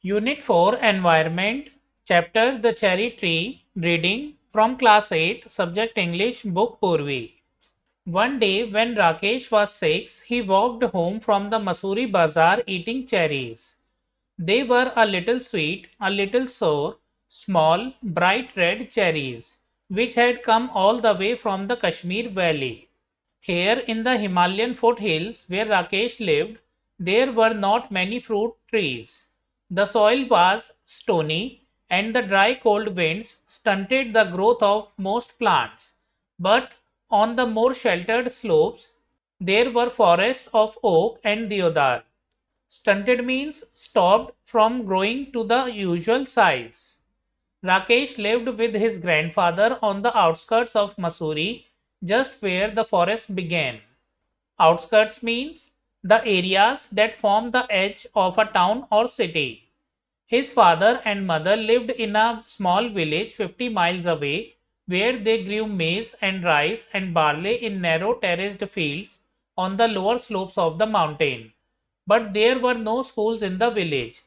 Unit 4 Environment, Chapter The Cherry Tree, reading from Class 8, Subject English, Book Poorvi. One day when Rakesh was 6, he walked home from the Masuri Bazaar eating cherries. They were a little sweet, a little sour, small, bright red cherries, which had come all the way from the Kashmir Valley. Here in the Himalayan foothills where Rakesh lived, there were not many fruit trees. The soil was stony and the dry cold winds stunted the growth of most plants. But on the more sheltered slopes, there were forests of oak and deodar. Stunted means stopped from growing to the usual size. Rakesh lived with his grandfather on the outskirts of Mussoorie, just where the forest began. Outskirts means the areas that form the edge of a town or city. His father and mother lived in a small village 50 miles away where they grew maize and rice and barley in narrow terraced fields on the lower slopes of the mountain. But there were no schools in the village,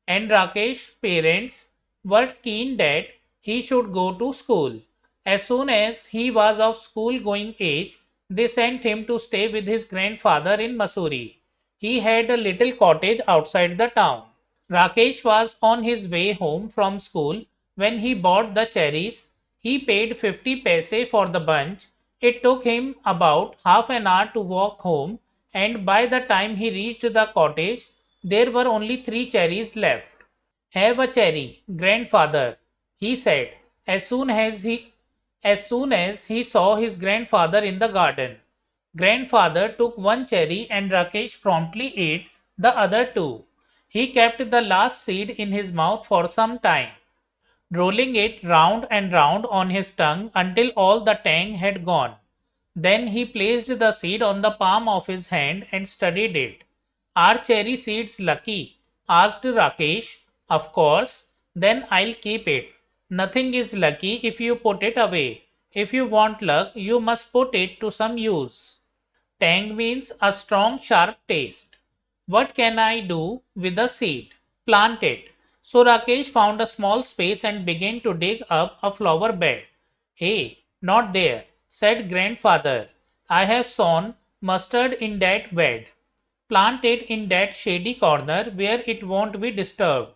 and Rakesh's parents were keen that he should go to school. As soon as he was of school going age, they sent him to stay with his grandfather in Mussoorie. He had a little cottage outside the town. Rakesh was on his way home from school when he bought the cherries. He paid 50 paise for the bunch. It took him about half an hour to walk home, and by the time he reached the cottage, there were only 3 cherries left. Have a cherry, grandfather, he said, as soon as he saw his grandfather in the garden. Grandfather took one cherry and Rakesh promptly ate the other two. He kept the last seed in his mouth for some time, rolling it round and round on his tongue until all the tang had gone. Then he placed the seed on the palm of his hand and studied it. Are cherry seeds lucky? Asked Rakesh. Of course. Then I'll keep it. Nothing is lucky if you put it away. If you want luck, you must put it to some use. Tang means a strong, sharp taste. What can I do with the seed? Plant it. So Rakesh found a small space and began to dig up a flower bed. Hey, not there, said grandfather. I have sown mustard in that bed. Plant it in that shady corner where it won't be disturbed.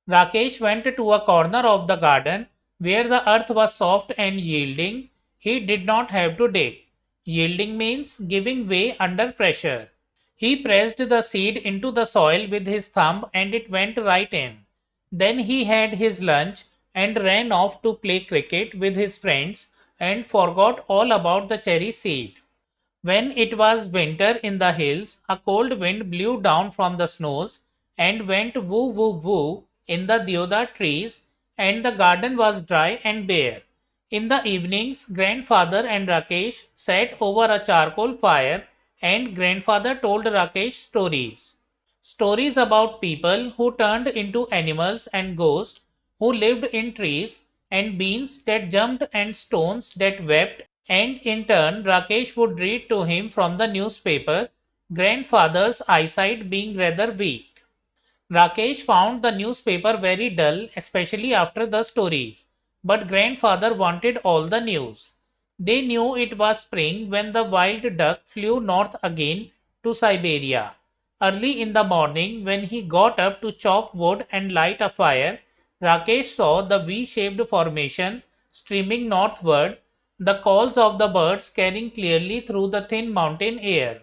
Rakesh went to a corner of the garden where the earth was soft and yielding. He did not have to dig. Yielding means giving way under pressure. He pressed the seed into the soil with his thumb and it went right in. Then he had his lunch and ran off to play cricket with his friends and forgot all about the cherry seed. When it was winter in the hills, a cold wind blew down from the snows and went woo woo woo in the deodar trees, and the garden was dry and bare. In the evenings, grandfather and Rakesh sat over a charcoal fire and grandfather told Rakesh stories. Stories about people who turned into animals and ghosts who lived in trees and beans that jumped and stones that wept, and in turn Rakesh would read to him from the newspaper, grandfather's eyesight being rather weak. Rakesh found the newspaper very dull, especially after the stories, but grandfather wanted all the news. They knew it was spring when the wild duck flew north again to Siberia. Early in the morning, when he got up to chop wood and light a fire, Rakesh saw the V-shaped formation streaming northward, the calls of the birds carrying clearly through the thin mountain air.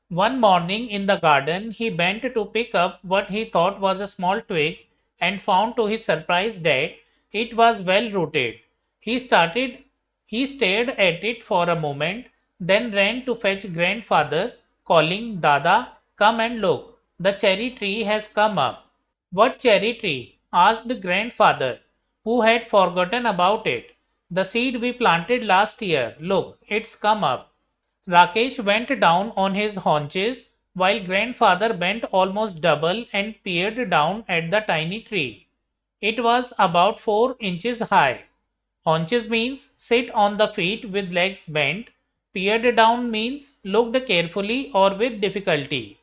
One morning in the garden, he bent to pick up what he thought was a small twig and found to his surprise that it was well rooted. He started he stared at it for a moment, then ran to fetch grandfather, calling, Dada, come and look. The cherry tree has come up. What cherry tree? Asked grandfather, who had forgotten about it. The seed we planted last year. Look, it's come up. Rakesh went down on his haunches while grandfather bent almost double and peered down at the tiny tree. It was about 4 inches high. Haunches means sit on the feet with legs bent. Peered down means looked carefully or with difficulty.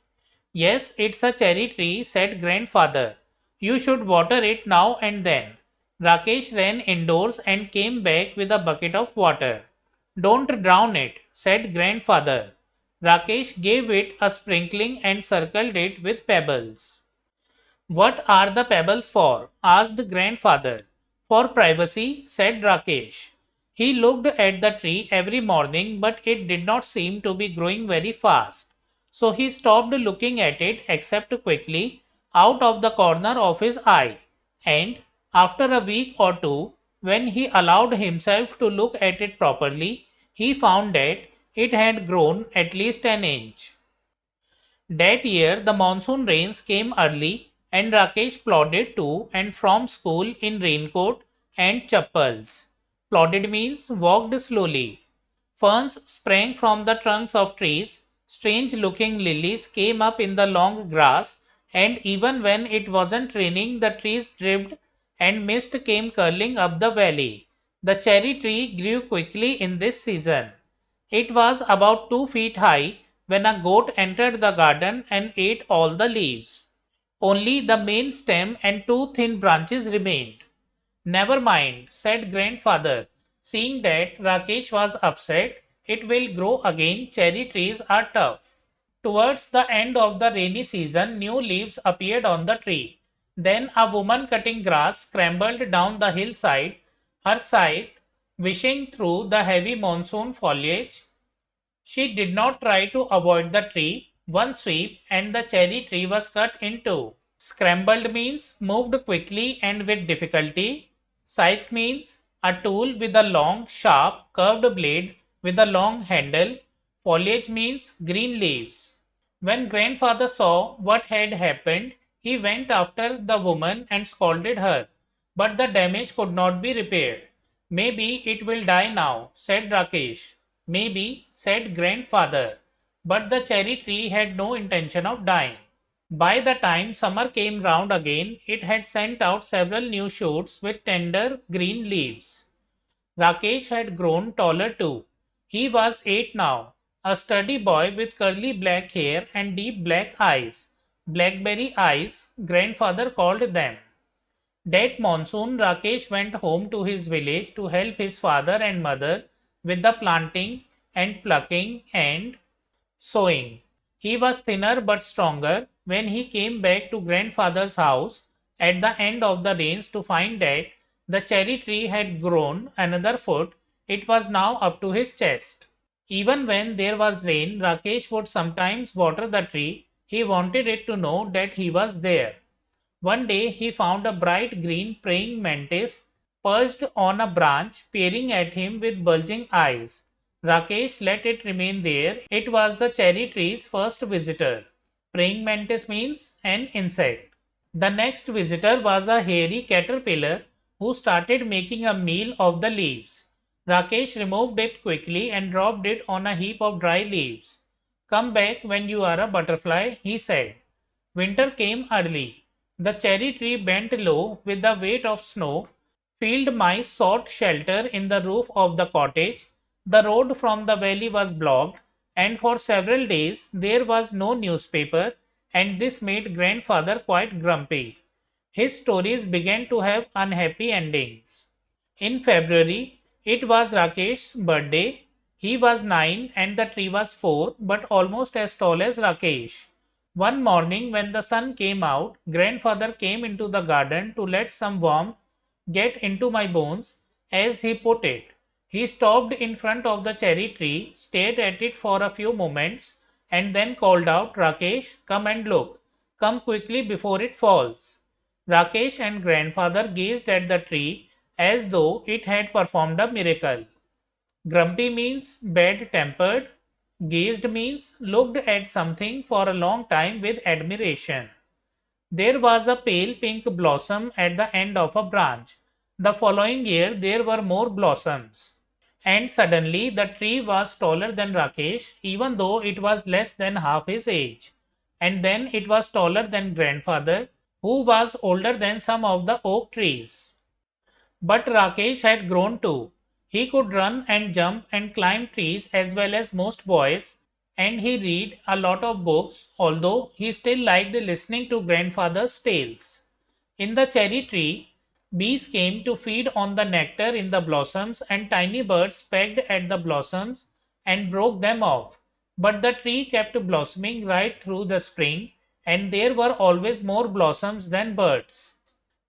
Yes, it's a cherry tree, said grandfather. You should water it now and then. Rakesh ran indoors and came back with a bucket of water. Don't drown it, said grandfather. Rakesh gave it a sprinkling and circled it with pebbles. What are the pebbles for? Asked grandfather. For privacy, said Rakesh. He looked at the tree every morning, but it did not seem to be growing very fast. So he stopped looking at it except quickly out of the corner of his eye. And after a week or two, when he allowed himself to look at it properly, he found that it had grown at least an inch. That year the monsoon rains came early and Rakesh plodded to and from school in raincoat and chappals. Plodded means walked slowly. Ferns sprang from the trunks of trees, strange looking lilies came up in the long grass, and even when it wasn't raining the trees dripped and mist came curling up the valley. The cherry tree grew quickly in this season. It was about 2 feet high when a goat entered the garden and ate all the leaves. Only the main stem and two thin branches remained. Never mind, said grandfather. Seeing that Rakesh was upset, it will grow again. Cherry trees are tough. Towards the end of the rainy season, new leaves appeared on the tree. Then a woman cutting grass scrambled down the hillside, her scythe wishing through the heavy monsoon foliage. She did not try to avoid the tree. One sweep and the cherry tree was cut in two. Scrambled means moved quickly and with difficulty. Scythe means a tool with a long, sharp, curved blade with a long handle. Foliage means green leaves. When grandfather saw what had happened, he went after the woman and scolded her. But the damage could not be repaired. Maybe it will die now, said Rakesh. Maybe, said grandfather. But the cherry tree had no intention of dying. By the time summer came round again, it had sent out several new shoots with tender green leaves. Rakesh had grown taller too. He was 8 now, a sturdy boy with curly black hair and deep black eyes. Blackberry eyes, grandfather called them. That monsoon, Rakesh went home to his village to help his father and mother with the planting and plucking and sowing. He was thinner but stronger when he came back to grandfather's house at the end of the rains to find that the cherry tree had grown another foot. It was now up to his chest. Even when there was rain, Rakesh would sometimes water the tree. He wanted it to know that he was there. One day he found a bright green praying mantis perched on a branch, peering at him with bulging eyes. Rakesh let it remain there. It was the cherry tree's first visitor. Praying mantis means an insect. The next visitor was a hairy caterpillar who started making a meal of the leaves. Rakesh removed it quickly and dropped it on a heap of dry leaves. Come back when you are a butterfly, he said. Winter came early. The cherry tree bent low with the weight of snow. Field mice sought shelter in the roof of the cottage. The road from the valley was blocked, and for several days there was no newspaper, and this made grandfather quite grumpy. His stories began to have unhappy endings. In February, it was Rakesh's birthday. He was 9 and the tree was 4, but almost as tall as Rakesh. One morning when the sun came out, grandfather came into the garden to let some warmth get into my bones, as he put it. He stopped in front of the cherry tree, stared at it for a few moments, and then called out, Rakesh, come and look. Come quickly before it falls. Rakesh and grandfather gazed at the tree as though it had performed a miracle. Grumpy means bad tempered. Gazed means looked at something for a long time with admiration. There was a pale pink blossom at the end of a branch. The following year there were more blossoms. And suddenly the tree was taller than Rakesh, even though it was less than half his age. And then it was taller than grandfather, who was older than some of the oak trees. But Rakesh had grown too. He could run and jump and climb trees as well as most boys, and he read a lot of books, although he still liked listening to grandfather's tales. In the cherry tree, bees came to feed on the nectar in the blossoms, and tiny birds pecked at the blossoms and broke them off. But the tree kept blossoming right through the spring, and there were always more blossoms than birds.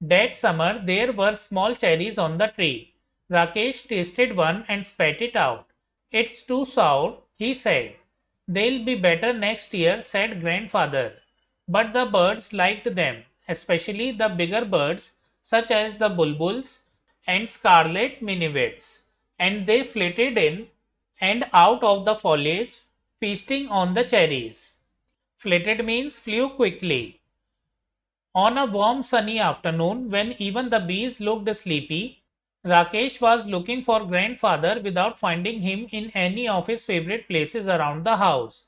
That summer there were small cherries on the tree. Rakesh tasted one and spat it out. "It's too sour," he said. "They'll be better next year," said grandfather. But the birds liked them, especially the bigger birds such as the bulbuls and scarlet minivets, and they flitted in and out of the foliage, feasting on the cherries. Flitted means flew quickly. On a warm sunny afternoon, when even the bees looked sleepy, Rakesh was looking for grandfather without finding him in any of his favorite places around the house.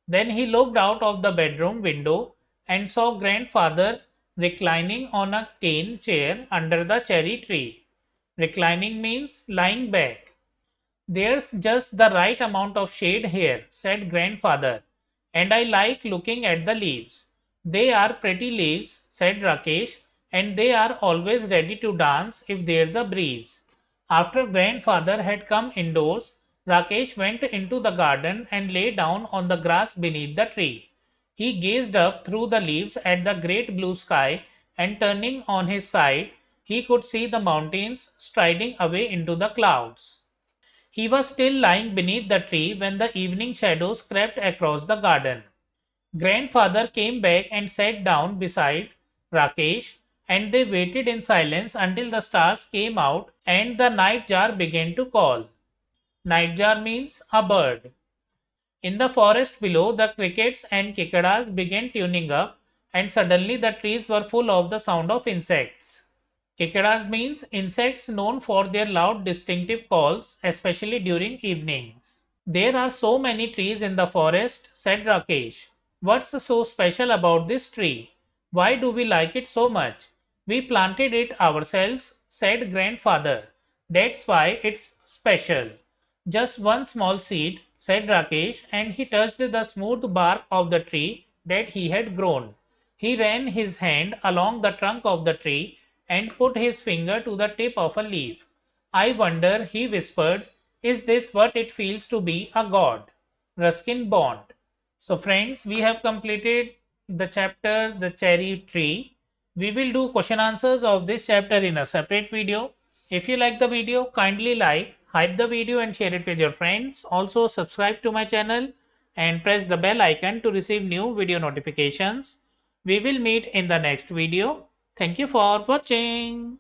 Then he looked out of the bedroom window and saw grandfather reclining on a cane chair under the cherry tree. Reclining means lying back. "There's just the right amount of shade here," said grandfather, "and I like looking at the leaves." "They are pretty leaves," said Rakesh, "and they are always ready to dance if there's a breeze." After grandfather had come indoors, Rakesh went into the garden and lay down on the grass beneath the tree. He gazed up through the leaves at the great blue sky, and turning on his side, he could see the mountains striding away into the clouds. He was still lying beneath the tree when the evening shadows crept across the garden. Grandfather came back and sat down beside Rakesh, and they waited in silence until the stars came out and the nightjar began to call. Nightjar means a bird. In the forest below, the crickets and cicadas began tuning up, and suddenly the trees were full of the sound of insects. Cicadas means insects known for their loud distinctive calls, especially during evenings. "There are so many trees in the forest," said Rakesh. "What's so special about this tree? Why do we like it so much?" "We planted it ourselves," said grandfather. "That's why it's special." "Just one small seed," said Rakesh, and he touched the smooth bark of the tree that he had grown. He ran his hand along the trunk of the tree and put his finger to the tip of a leaf. "I wonder," he whispered, "is this what it feels to be a god?" Ruskin Bond. So friends, we have completed the chapter The Cherry Tree. We will do question answers of this chapter in a separate video. If you like the video, kindly like, hype the video and share it with your friends. Also subscribe to my channel and press the bell icon to receive new video notifications. We will meet in the next video. Thank you for watching.